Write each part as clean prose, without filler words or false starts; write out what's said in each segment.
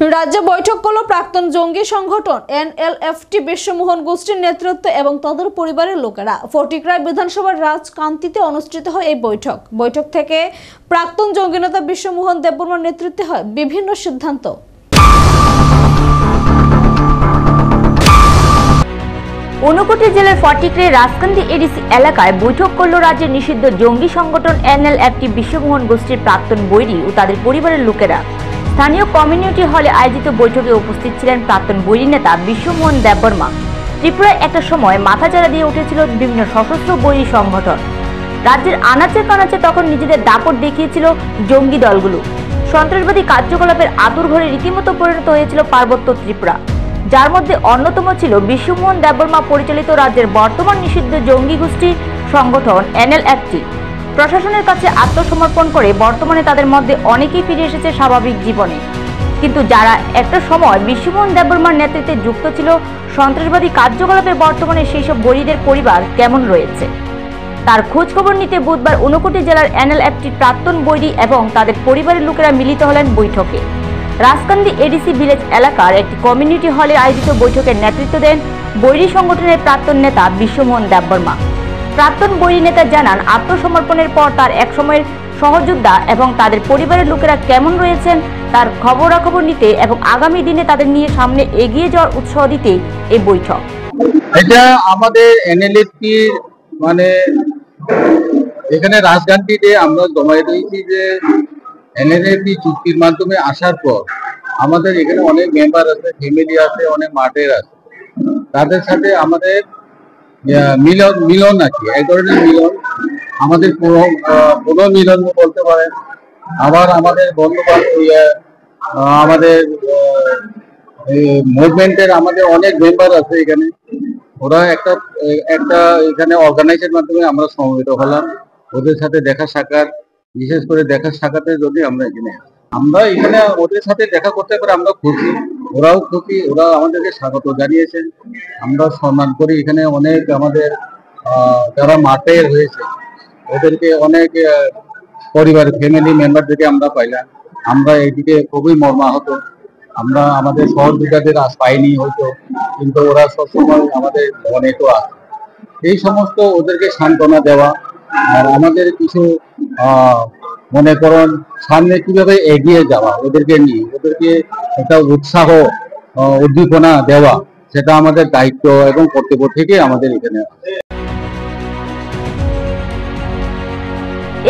রাজ্যে বৈঠক করল প্রাক্তন জঙ্গি সংগঠন এনএলএফটি বিশ্বমোহন গোষ্ঠীর নেতৃত্ব এবং তাদের পরিবারের লোকেরা। ফটিকরায় বিধানসভার রাজকান্তিতে অনুষ্ঠিত হয় এই বৈঠক থেকে প্রাক্তন জঙ্গি নেতা বিশ্বমোহন দেববর্মার নেতৃত্বে হয় বিভিন্ন সিদ্ধান্ত। ঊনকোটি জেলার ফটিকরায় রাজকান্তি এডিসি এলাকায় বৈঠক করল রাজ্যের নিষিদ্ধ জঙ্গি সংগঠন এনএলএফটি বিশ্বমোহন গোষ্ঠীর প্রাক্তন বৈরী ও তাদের পরিবারের লোকেরা। স্থানীয় কমিউনিটি হলে আয়োজিত বৈঠকে উপস্থিত ছিলেন প্রাক্তন বৈরী নেতা বিশ্বমোহন দেববর্মা। ত্রিপুরায় একটা সময় মাথাচাড়া দিয়ে উঠেছিল বিভিন্ন সশস্ত্র বৈরী সংগঠন। রাজ্যের আনাচে কানাচে তখন নিজেদের দাপট দেখিয়েছিল জঙ্গি দলগুলো। সন্ত্রাসবাদী কার্যকলাপের আতুরঘরে রীতিমতো পরিণত হয়েছিল পার্বত্য ত্রিপুরা, যার মধ্যে অন্যতম ছিল বিশ্বমোহন দেববর্মা পরিচালিত রাজ্যের বর্তমান নিষিদ্ধ জঙ্গি গোষ্ঠী সংগঠন এনএলএফটি। প্রশাসনের কাছে আত্মসমর্পণ করে বর্তমানে তাদের মধ্যে অনেকেই ফিরে এসেছে স্বাভাবিক জীবনে। কিন্তু যারা একটা সময় বিশ্বমোহন দেববর্মার নেতৃত্বে যুক্ত ছিল সন্ত্রাসবাদী কার্যকলাপে, বর্তমানে সেই সব বৈরীদের পরিবার কেমন রয়েছে তার খোঁজ খবর নিতে বুধবার ঊনকোটি জেলার এনএলএফটির প্রাক্তন বৈরী এবং তাদের পরিবারের লোকেরা মিলিত হলেন বৈঠকে। রাজকান্দি এডিসি ভিলেজ এলাকার একটি কমিউনিটি হলে আয়োজিত বৈঠকের নেতৃত্ব দেন বৈরী সংগঠনের প্রাক্তন নেতা বিশ্বমোহন দেববর্মা। প্রাক্তন বৈরী নেতা জানান, আত্মসমর্পণের পর তার একসময়ের সহযোদ্ধা এবং তাদের পরিবারের লোকেরা কেমন রয়েছেন তার খবরাখবর নিতে এবং আগামী দিনে তাদের নিয়ে সামনে এগিয়ে যাওয়ার উৎসাহ দিতে এই বৈঠক। এটা আমাদের এনএলএফটি এখানে রাজকান্তিতে আমরা জমায়েত হয়েছি যে এনএলএফটি চুক্তির মাধ্যমে আসার পর আমাদের এখানে অনেক মেম্বার আছে, ফ্যামিলি আছে, অনেক মাঠের আছে। তাদের সাথে আমাদের মিলন আছে, এক ধরনের মিলন, আমাদের পুনর্মিলন বলতে পারেন। আবার আমাদের বন্ধু আমাদের মুভমেন্টের আমাদের অনেক মেম্বার আছে এখানে। ওরা একটা এখানে অর্গানাইজের মাধ্যমে আমরা সমবেত হলাম। ওদের সাথে দেখা সাক্ষাৎ, বিশেষ করে দেখা সাক্ষাতের জন্য আমরা এখানে ওদের সাথে দেখা করতে পারে আমরা খুশি, ওরাও খুশি। ওরা আমাদেরকে স্বাগত জানিয়েছেন, আমরা সম্মান করি। এখানে অনেক আমাদের যারা মাঠে হয়েছে ওদেরকে অনেক পরিবার ফ্যামিলি মেম্বারদেরকে আমরা পাইলাম। আমরা এইদিকে খুবই মর্মাহত। আমরা আমাদের সহযোগিতাদের আজ পাইনি হয়তো, কিন্তু ওরা সবসময় আমাদের মনে তো আছে। এই সমস্ত ওদেরকে সান্ত্বনা দেওয়া আর আমাদের কিছু মনে করেন সামনে কিভাবে এগিয়ে যাওয়া, ওদেরকে নিয়ে ওদেরকে একটা উৎসাহ উদ্দীপনা দেওয়া, সেটা আমাদের দায়িত্ব এবং কর্তব্য থেকে আমাদের এখানে।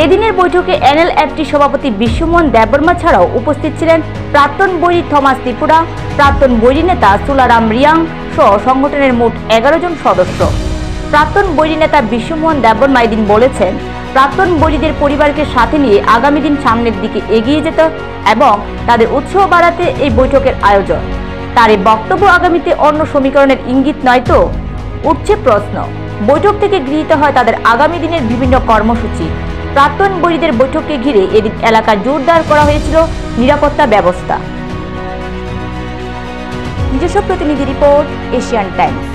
এদিনের বৈঠকে এনএলএফটি সভাপতি বিশ্বমোহন দেববর্মা ছাড়াও উপস্থিত ছিলেন প্রাক্তন বৈরী থমাস ত্রিপুরা, প্রাক্তন বৈরী নেতা সুলারাম রিয়াং সহ সংগঠনের মোট 11 জন সদস্য। প্রাক্তন বৈরী নেতা বিশ্বমোহন দেববর্মা এদিন বলেছেন, প্রাক্তন বৈরীদের পরিবারকে সাথে নিয়ে আগামী দিন সামনের দিকে এগিয়ে যেতে এবং তাদের উৎসাহ বাড়াতে এই বৈঠকের আয়োজন। তার এই বক্তব্য আগামীতে অন্য সমীকরণের ইঙ্গিত নয় তো? উঠছে প্রশ্ন। বৈঠক থেকে গৃহীত হয় তাদের আগামী দিনের বিভিন্ন কর্মসূচি। প্রাক্তন বৈরীদের বৈঠককে ঘিরে এদিন এলাকায় জোরদার করা হয়েছিল নিরাপত্তা ব্যবস্থা। নিজস্ব প্রতিনিধি রিপোর্ট, এশিয়ান টাইমস।